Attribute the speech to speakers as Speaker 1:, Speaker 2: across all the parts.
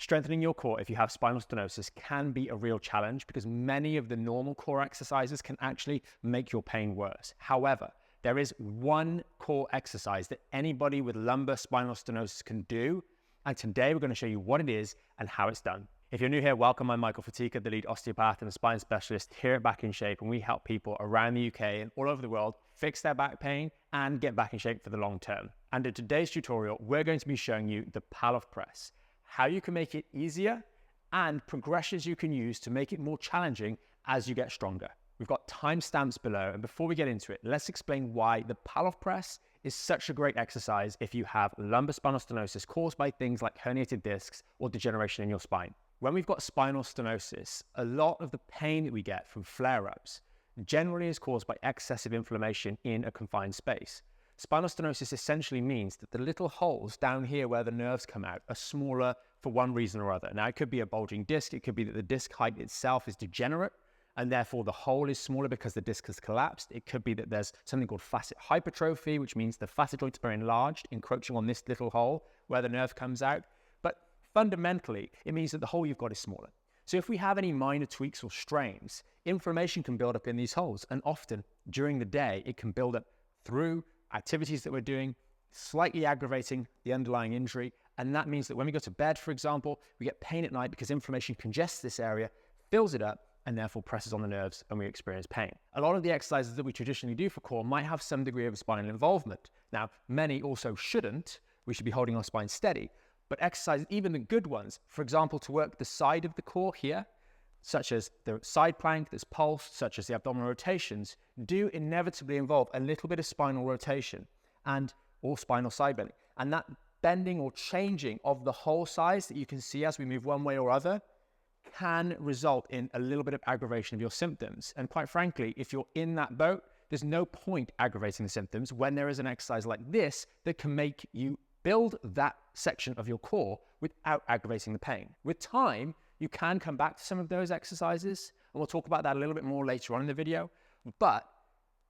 Speaker 1: Strengthening your core if you have spinal stenosis can be a real challenge because many of the normal core exercises can actually make your pain worse. However, there is one core exercise that anybody with lumbar spinal stenosis can do, and today we're going to show you what it is and how it's done. If you're new here, welcome. I'm Michael Fatika, the lead osteopath and a spine specialist here at Back in Shape, and we help people around the UK and all over the world fix their back pain and get back in shape for the long term. And in today's tutorial, we're going to be showing you the Pallof press, how you can make it easier, and progressions you can use to make it more challenging as you get stronger. We've got timestamps below, and before we get into it, let's explain why the Pallof press is such a great exercise if you have lumbar spinal stenosis caused by things like herniated discs or degeneration in your spine. When we've got spinal stenosis, a lot of the pain that we get from flare-ups generally is caused by excessive inflammation in a confined space. Spinal stenosis essentially means that the little holes down here where the nerves come out are smaller for one reason or other. Now, it could be a bulging disc. It could be that the disc height itself is degenerate, and therefore the hole is smaller because the disc has collapsed. It could be that there's something called facet hypertrophy, which means the facet joints are enlarged, encroaching on this little hole where the nerve comes out. But fundamentally, it means that the hole you've got is smaller. So if we have any minor tweaks or strains, inflammation can build up in these holes, and often during the day, it can build up through activities that we're doing, slightly aggravating the underlying injury. And that means that when we go to bed, for example, we get pain at night because inflammation congests this area, fills it up, and therefore presses on the nerves, and we experience pain. A lot of the exercises that we traditionally do for core might have some degree of spinal involvement. Now, many also shouldn't. We should be holding our spine steady. But exercises, even the good ones, for example, to work the side of the core here, such as the side plank that's pulsed, such as the abdominal rotations, do inevitably involve a little bit of spinal rotation or spinal side bending. And that bending or changing of the hole size that you can see as we move one way or other can result in a little bit of aggravation of your symptoms. And quite frankly, if you're in that boat, there's no point aggravating the symptoms when there is an exercise like this that can make you build that section of your core without aggravating the pain. With time, you can come back to some of those exercises, and we'll talk about that a little bit more later on in the video. But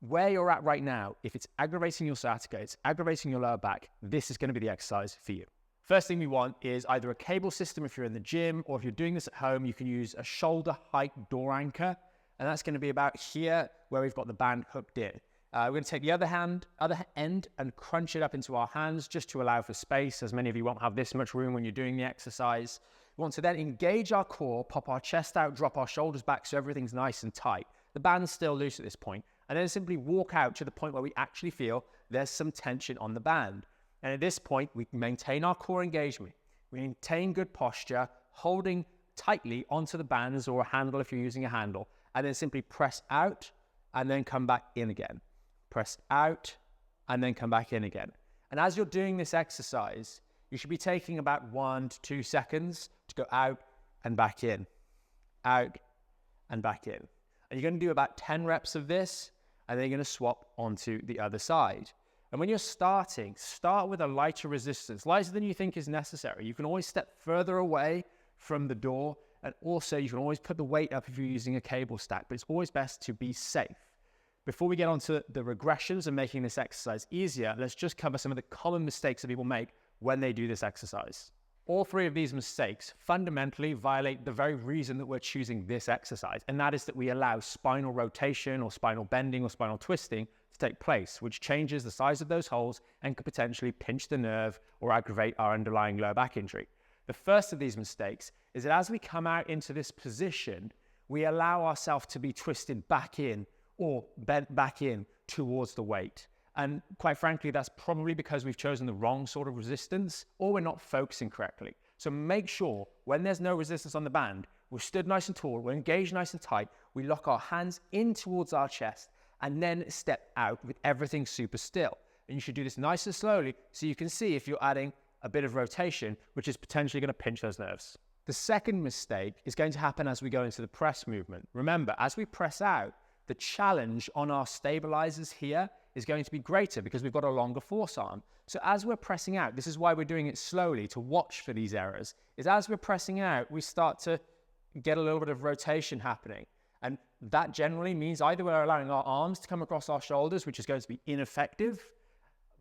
Speaker 1: where you're at right now, if it's aggravating your sciatica, it's aggravating your lower back, this is going to be the exercise for you. First thing we want is either a cable system if you're in the gym, or if you're doing this at home, you can use a shoulder height door anchor, and that's going to be about here where we've got the band hooked in. We're going to take the other end and crunch it up into our hands just to allow for space, as many of you won't have this much room when you're doing the exercise. We want to then engage our core, pop our chest out, drop our shoulders back so everything's nice and tight. The band's still loose at this point, and then simply walk out to the point where we actually feel there's some tension on the band. And at this point, we maintain our core engagement. We maintain good posture, holding tightly onto the bands or a handle if you're using a handle, and then simply press out and then come back in again. Press out and then come back in again. And as you're doing this exercise, you should be taking about 1 to 2 seconds to go out and back in, out and back in. And you're going to do about 10 reps of this, and then you're going to swap onto the other side. And when you're starting, start with a lighter resistance, lighter than you think is necessary. You can always step further away from the door, and also you can always put the weight up if you're using a cable stack, but it's always best to be safe. Before we get on to the regressions and making this exercise easier, let's just cover some of the common mistakes that people make when they do this exercise. All three of these mistakes fundamentally violate the very reason that we're choosing this exercise, and that is that we allow spinal rotation or spinal bending or spinal twisting to take place, which changes the size of those holes and could potentially pinch the nerve or aggravate our underlying lower back injury. The first of these mistakes is that as we come out into this position, we allow ourselves to be twisted back in or bent back in towards the weight. And quite frankly, that's probably because we've chosen the wrong sort of resistance, or we're not focusing correctly. So make sure when there's no resistance on the band, we're stood nice and tall, we're engaged nice and tight, we lock our hands in towards our chest, and then step out with everything super still. And you should do this nice and slowly so you can see if you're adding a bit of rotation, which is potentially going to pinch those nerves. The second mistake is going to happen as we go into the press movement. Remember, as we press out, the challenge on our stabilizers here is going to be greater because we've got a longer force arm. So as we're pressing out, this is why we're doing it slowly to watch for these errors, is as we're pressing out, we start to get a little bit of rotation happening. And that generally means either we're allowing our arms to come across our shoulders, which is going to be ineffective,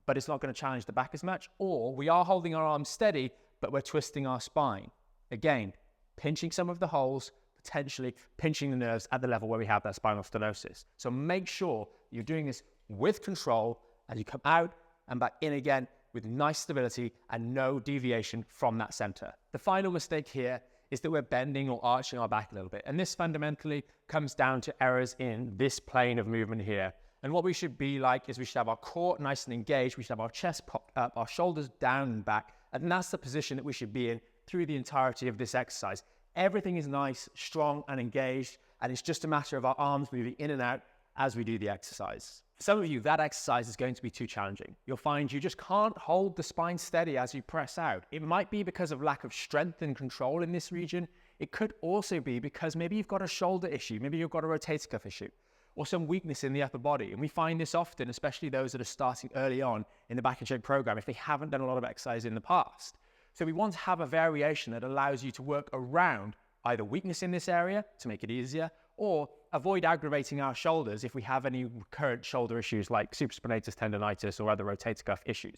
Speaker 1: but it's not going to challenge the back as much, or we are holding our arms steady, but we're twisting our spine. Again, pinching some of the holes, potentially pinching the nerves at the level where we have that spinal stenosis. So make sure you're doing this with control as you come out and back in again with nice stability and no deviation from that center. The final mistake here is that we're bending or arching our back a little bit. And this fundamentally comes down to errors in this plane of movement here. And what we should be like is we should have our core nice and engaged. We should have our chest popped up, our shoulders down and back. And that's the position that we should be in through the entirety of this exercise. Everything is nice, strong and engaged. And it's just a matter of our arms moving in and out as we do the exercise. For some of you, that exercise is going to be too challenging. You'll find you just can't hold the spine steady as you press out. It might be because of lack of strength and control in this region. It could also be because maybe you've got a shoulder issue, maybe you've got a rotator cuff issue, or some weakness in the upper body. And we find this often, especially those that are starting early on in the Back in Shape program, if they haven't done a lot of exercise in the past. So we want to have a variation that allows you to work around either weakness in this area to make it easier, or avoid aggravating our shoulders if we have any recurrent shoulder issues like supraspinatus tendonitis or other rotator cuff issues.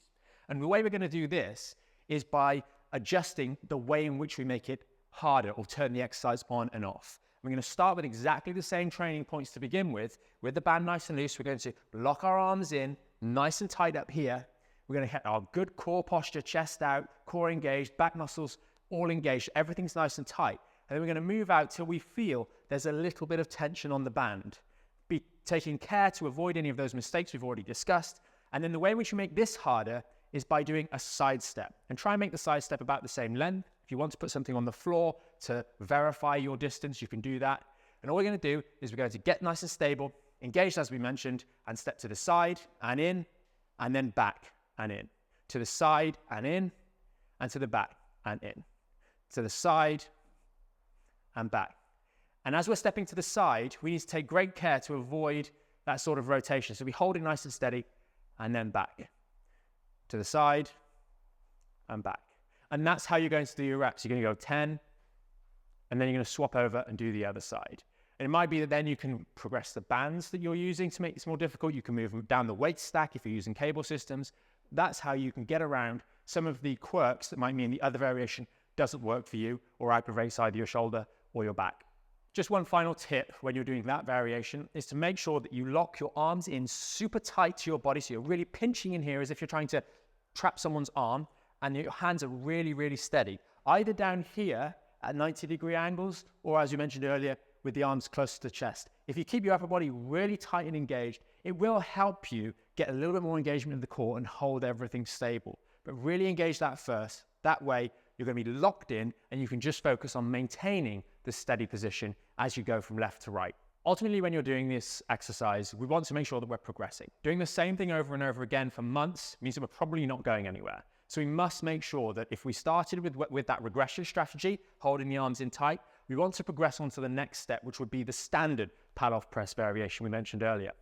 Speaker 1: And the way we're going to do this is by adjusting the way in which we make it harder or turn the exercise on and off. We're going to start with exactly the same training points to begin with the band nice and loose. We're going to lock our arms in, nice and tight up here. We're going to get our good core posture, chest out, core engaged, back muscles all engaged. Everything's nice and tight. And then we're going to move out till we feel there's a little bit of tension on the band. Be taking care to avoid any of those mistakes we've already discussed. And then the way in which you make this harder is by doing a side step. And try and make the side step about the same length. If you want to put something on the floor to verify your distance, you can do that. And all we're going to do is we're going to get nice and stable, engaged as we mentioned, and step to the side and in, and then back and in. To the side and in, and to the back and in. To the side and back. And as we're stepping to the side, we need to take great care to avoid that sort of rotation. So we hold it nice and steady and then back. To the side and back. And that's how you're going to do your reps. You're going to go 10, and then you're going to swap over and do the other side. And it might be that then you can progress the bands that you're using to make this more difficult. You can move down the weight stack if you're using cable systems. That's how you can get around some of the quirks that might mean the other variation doesn't work for you or aggravates either your shoulder or your back. Just one final tip when you're doing that variation is to make sure that you lock your arms in super tight to your body. So you're really pinching in here as if you're trying to trap someone's arm, and your hands are really, really steady, either down here at 90-degree angles, or as you mentioned earlier, with the arms close to the chest. If you keep your upper body really tight and engaged, it will help you get a little bit more engagement in the core and hold everything stable. But really engage that first. That way, you're going to be locked in, and you can just focus on maintaining the steady position as you go from left to right. Ultimately, when you're doing this exercise, we want to make sure that we're progressing. Doing the same thing over and over again for months means that we're probably not going anywhere. So we must make sure that if we started with that regression strategy, holding the arms in tight, we want to progress on to the next step, which would be the standard Pallof press variation we mentioned earlier.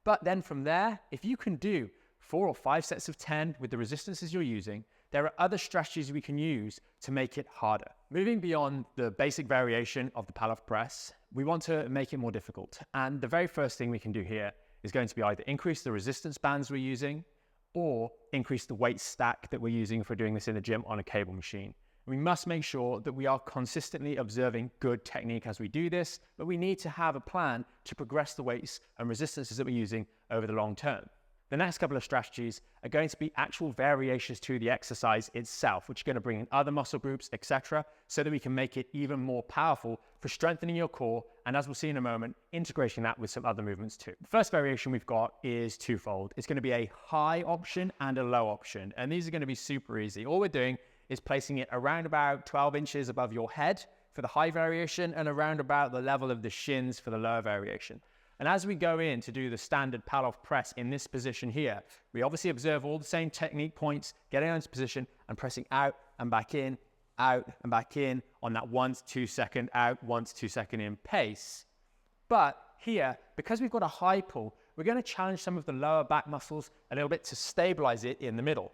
Speaker 1: But then from there, if you can do 4 or 5 sets of 10 with the resistances you're using, there are other strategies we can use to make it harder. Moving beyond the basic variation of the Pallof press, we want to make it more difficult. And the very first thing we can do here is going to be either increase the resistance bands we're using, or increase the weight stack that we're using if we're doing this in the gym on a cable machine. We must make sure that we are consistently observing good technique as we do this, but we need to have a plan to progress the weights and resistances that we're using over the long term. The next couple of strategies are going to be actual variations to the exercise itself, which are going to bring in other muscle groups, etc., so that we can make it even more powerful for strengthening your core, and as we'll see in a moment, integrating that with some other movements too. The first variation we've got is twofold. It's going to be a high option and a low option, and these are going to be super easy. All we're doing is placing it around about 12 inches above your head for the high variation and around about the level of the shins for the lower variation. And as we go in to do the standard Pallof press in this position here, we obviously observe all the same technique points, getting into position and pressing out and back in, out and back in on that 1 to 2 second out, 1 to 2 second in pace. But here, because we've got a high pull, we're going to challenge some of the lower back muscles a little bit to stabilize it in the middle.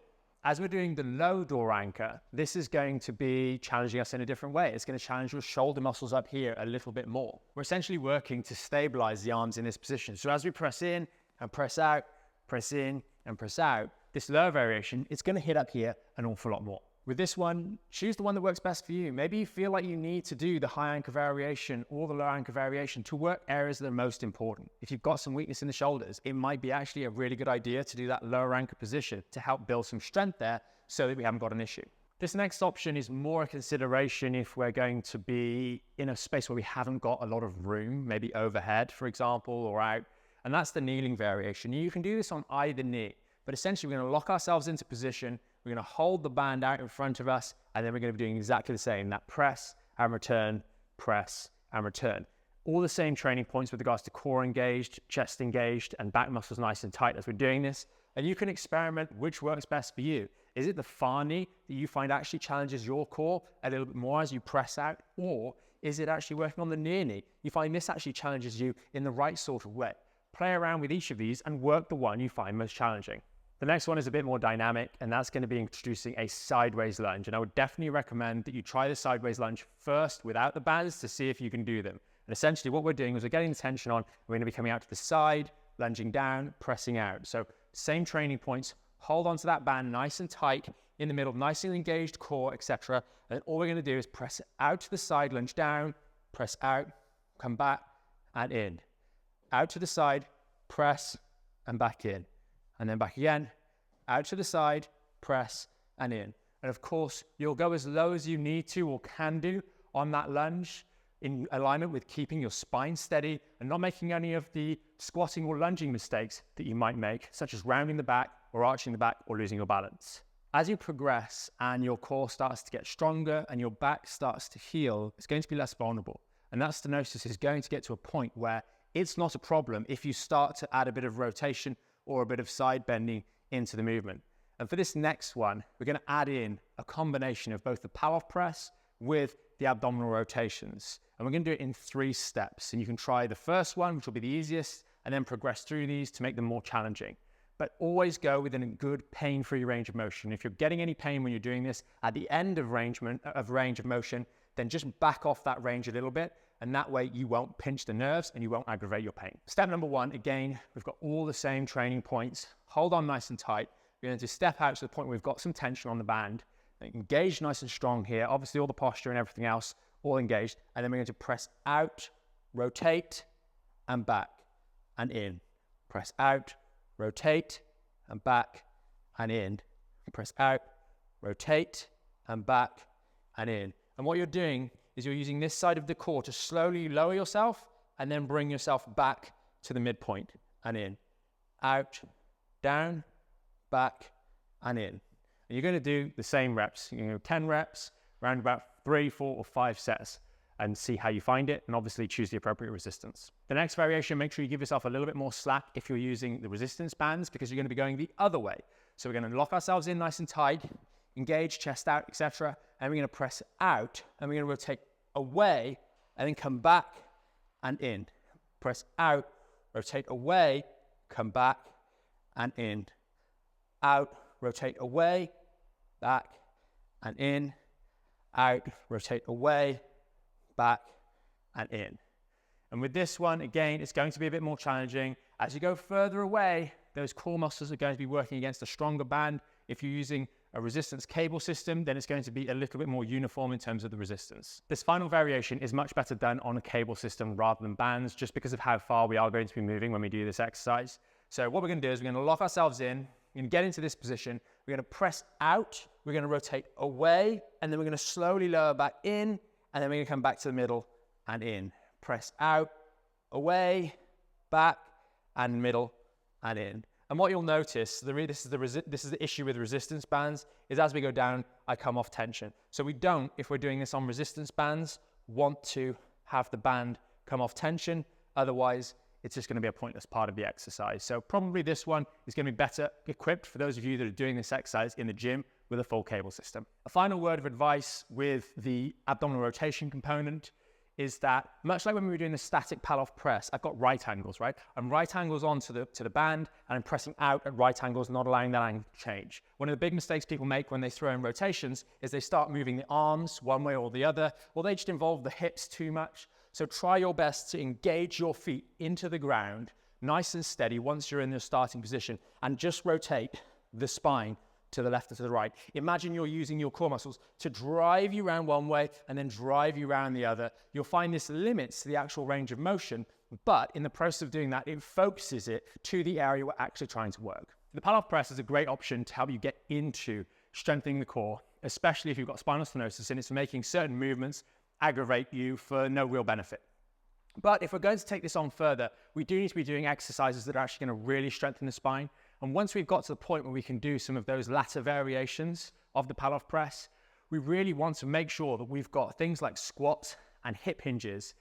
Speaker 1: As we're doing the low door anchor, this is going to be challenging us in a different way. It's going to challenge your shoulder muscles up here a little bit more. We're essentially working to stabilize the arms in this position. So as we press in and press out, press in and press out, this lower variation, it's going to hit up here an awful lot more. With this one, choose the one that works best for you. Maybe you feel like you need to do the high anchor variation or the low anchor variation to work areas that are most important. If you've got some weakness in the shoulders, it might be actually a really good idea to do that lower anchor position to help build some strength there so that we haven't got an issue. This next option is more a consideration if we're going to be in a space where we haven't got a lot of room, maybe overhead, for example, or out, and that's the kneeling variation. You can do this on either knee, but essentially we're going to lock ourselves into position. We're going to hold the band out in front of us, and then we're going to be doing exactly the same, that press and return, press and return. All the same training points with regards to core engaged, chest engaged, and back muscles nice and tight as we're doing this. And you can experiment which works best for you. Is it the far knee that you find actually challenges your core a little bit more as you press out? Or is it actually working on the near knee? You find this actually challenges you in the right sort of way. Play around with each of these and work the one you find most challenging. The next one is a bit more dynamic, and that's going to be introducing a sideways lunge. And I would definitely recommend that you try the sideways lunge first without the bands to see if you can do them. And essentially what we're doing is we're getting the tension on, we're going to be coming out to the side, lunging down, pressing out. So same training points, hold onto that band nice and tight in the middle, nicely engaged core, etc. And all we're going to do is press out to the side, lunge down, press out, come back and in. Out to the side, press and back in. And then back again, out to the side, press and in. And of course, you'll go as low as you need to or can do on that lunge in alignment with keeping your spine steady and not making any of the squatting or lunging mistakes that you might make, such as rounding the back or arching the back or losing your balance. As you progress and your core starts to get stronger and your back starts to heal, it's going to be less vulnerable. And that stenosis is going to get to a point where it's not a problem if you start to add a bit of rotation or a bit of side bending into the movement. And for this next one, we're going to add in a combination of both the Pallof press with the abdominal rotations. And we're going to do it in 3 steps. And you can try the first one, which will be the easiest, and then progress through these to make them more challenging. But always go within a good pain-free range of motion. If you're getting any pain when you're doing this at the end of range of motion, then just back off that range a little bit. And that way you won't pinch the nerves and you won't aggravate your pain. Step number 1, again, we've got all the same training points. Hold on nice and tight. We're going to step out to the point where we've got some tension on the band. Engage nice and strong here. Obviously all the posture and everything else, all engaged. And then we're going to press out, rotate, and back, and in. Press out, rotate, and back, and in. Press out, rotate, and back, and in. And what you're doing is you're using this side of the core to slowly lower yourself and then bring yourself back to the midpoint and in. Out, down, back, and in. And you're going to do the same reps, 10 reps, around about 3, 4, or 5 sets, and see how you find it, and obviously choose the appropriate resistance. The next variation, make sure you give yourself a little bit more slack if you're using the resistance bands, because you're going to be going the other way. So we're going to lock ourselves in nice and tight, engage, chest out, etc. And we're going to press out, and we're going to rotate away, and then come back and in. Press out, rotate away, come back and in. Out, rotate away, back and in. Out, rotate away, back and in. And with this one, again, it's going to be a bit more challenging. As you go further away, those core muscles are going to be working against a stronger band. If you're using a resistance cable system, then it's going to be a little bit more uniform in terms of the resistance. This final variation is much better done on a cable system rather than bands, just because of how far we are going to be moving when we do this exercise. So what we're going to do is we're going to lock ourselves in, we're going to get into this position, we're going to press out, we're going to rotate away, and then we're going to slowly lower back in, and then we're going to come back to the middle and in. Press out, away, back, and middle, and in. And what you'll notice, this is the issue with resistance bands, is as we go down, I come off tension. So we don't, if we're doing this on resistance bands, want to have the band come off tension. Otherwise, it's just going to be a pointless part of the exercise. So probably this one is going to be better equipped for those of you that are doing this exercise in the gym with a full cable system. A final word of advice with the abdominal rotation component is that, much like when we were doing the static Pallof press, I've got right angles, right? I'm right angles onto the band, and I'm pressing out at right angles, not allowing that angle to change. One of the big mistakes people make when they throw in rotations is they start moving the arms one way or the other, or they just involve the hips too much. So try your best to engage your feet into the ground, nice and steady once you're in the starting position, and just rotate the spine to the left or to the right. Imagine you're using your core muscles to drive you around one way and then drive you around the other. You'll find this limits the actual range of motion, but in the process of doing that, it focuses it to the area we're actually trying to work. The Pallof press is a great option to help you get into strengthening the core, especially if you've got spinal stenosis and it's making certain movements aggravate you for no real benefit. But if we're going to take this on further, we do need to be doing exercises that are actually going to really strengthen the spine. And once we've got to the point where we can do some of those latter variations of the Pallof press, we really want to make sure that we've got things like squats and hip hinges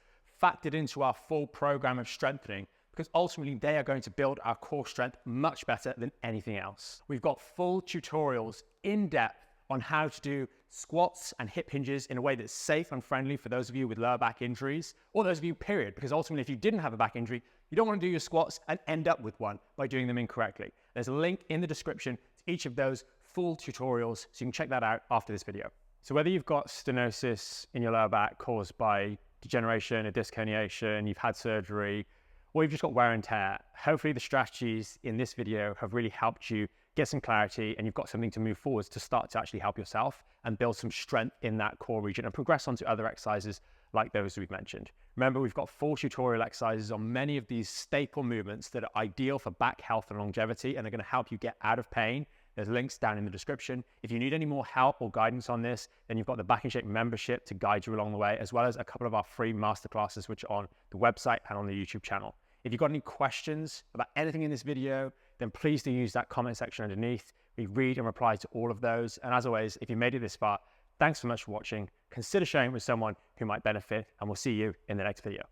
Speaker 1: factored into our full program of strengthening, because ultimately they are going to build our core strength much better than anything else. We've got full tutorials in depth on how to do squats and hip hinges in a way that's safe and friendly for those of you with lower back injuries, or those of you, period, because ultimately if you didn't have a back injury, you don't want to do your squats and end up with one by doing them incorrectly. There's a link in the description to each of those full tutorials, so you can check that out after this video. So whether you've got stenosis in your lower back caused by degeneration, a disc herniation, you've had surgery, or you've just got wear and tear, hopefully the strategies in this video have really helped you get some clarity and you've got something to move forwards to start to actually help yourself and build some strength in that core region and progress on to other exercises like those we've mentioned. Remember, we've got full tutorial exercises on many of these staple movements that are ideal for back health and longevity and are going to help you get out of pain. There's links down in the description. If you need any more help or guidance on this, then you've got the Back in Shape membership to guide you along the way, as well as a couple of our free masterclasses, which are on the website and on the YouTube channel. If you've got any questions about anything in this video, then please do use that comment section underneath. We read and reply to all of those. And as always, if you made it this far, thanks so much for watching. Consider sharing it with someone who might benefit, and we'll see you in the next video.